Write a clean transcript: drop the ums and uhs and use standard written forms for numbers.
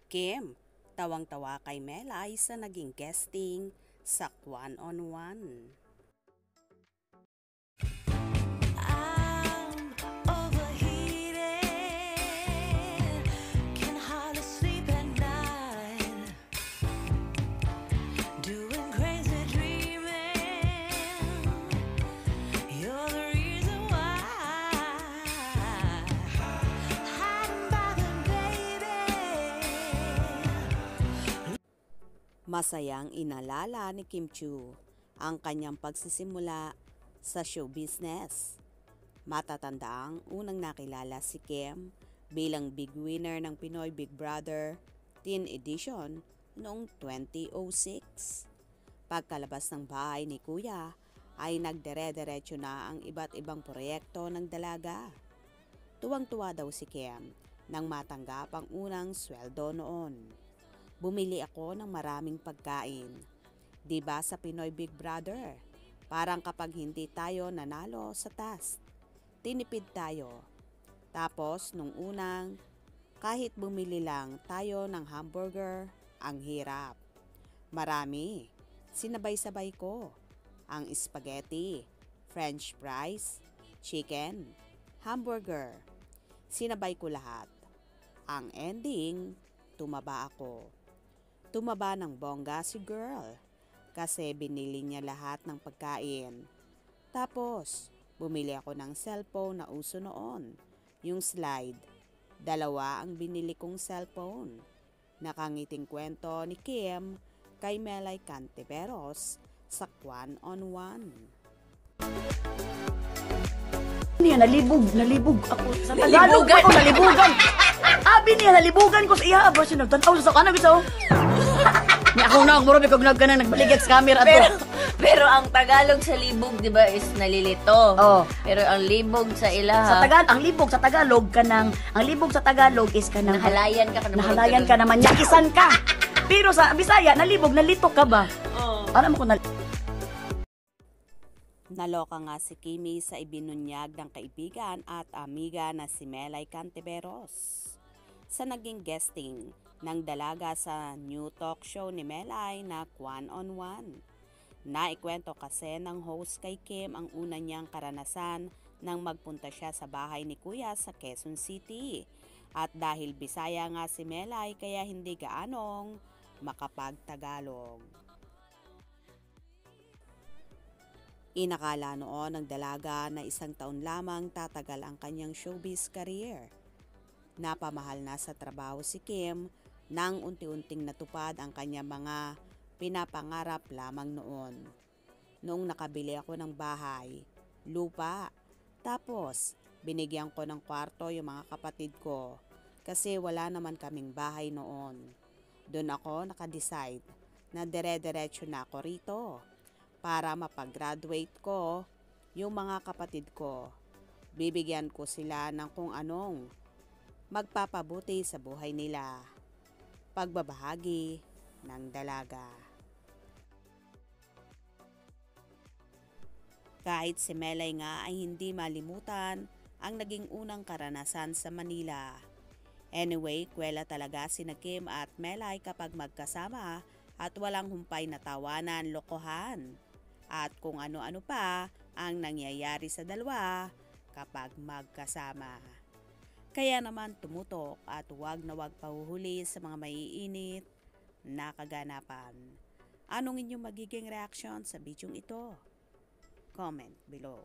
Kim, tawang-tawa kay Melay sa naging guesting sa One on One. Masayang inalala ni Kim Chiu ang kanyang pagsisimula sa show business. Matatandaang unang nakilala si Kim bilang big winner ng Pinoy Big Brother Teen Edition noong 2006. Pagkalabas ng bahay ni Kuya ay nagdere-derecho na ang iba't ibang proyekto ng dalaga. Tuwang-tuwa daw si Kim nang matanggap ang unang sweldo noon. Bumili ako ng maraming pagkain. Diba sa Pinoy Big Brother? Parang kapag hindi tayo nanalo sa task, tinipid tayo. Tapos nung unang, kahit bumili lang tayo ng hamburger, ang hirap. Marami, sinabay-sabay ko. Ang spaghetti, french fries, chicken, hamburger. Sinabay ko lahat. Ang ending, tumaba ako. Tumaba ng bongga si girl kasi binili niya lahat ng pagkain. Tapos, bumili ako ng cellphone na uso noon, yung slide. 2 ang binili kong cellphone. Nakangiting kwento ni Kim kay Melay Cantiveros sa One on One. Niya nalibog ako sa Tagalog ako nalibugan. Abi niya nalibugan ko sa iya ba siya nagtanaw sa kanang bitaw. Ni ako na muro bigog nagkanang nagbaligya sa camera ato. Pero ang Tagalog sa libog, di ba, is nalilito. Oh. Pero ang libog sa ilaha, Ang libog sa Tagalog is kanang nahalayan ka. nahalayan ka naman yakisan ka. Pero sa Bisaya nalibog nalito ka ba? Oh. Alam mo ko na Naloka nga si Kimi sa ibinunyag ng kaibigan at amiga na si Melay Cantiveros. Sa naging guesting ng dalaga sa new talk show ni Melay na One on One. Naikwento kasi ng host kay Kim ang una niyang karanasan nang magpunta siya sa bahay ni Kuya sa Quezon City. At dahil Bisaya nga si Melay kaya hindi gaanong makapag-Tagalog. Inakala noon ng dalaga na 1 taon lamang tatagal ang kanyang showbiz career. Napamahal na sa trabaho si Kim nang unti-unting natupad ang kanyang mga pinapangarap lamang noon. Noong nakabili ako ng bahay, lupa, tapos binigyan ko ng kwarto yung mga kapatid ko kasi wala naman kaming bahay noon. Doon ako nakadecide na dire-diretso na ako rito para mapag-graduate ko yung mga kapatid ko. Bibigyan ko sila ng kung anong magpapabuti sa buhay nila. Pagbabahagi ng dalaga. Kahit si Melay nga ay hindi malimutan ang naging unang karanasan sa Manila. Anyway, kwela talaga sina Kim at Melay kapag magkasama at walang humpay na tawanan, lokohan. At kung ano-ano pa ang nangyayari sa dalawa kapag magkasama. Kaya naman tumutok at huwag na huwag pahuhuli sa mga maiinit na kaganapan. Anong inyong magiging reaksyon sa bidyong ito? Comment below.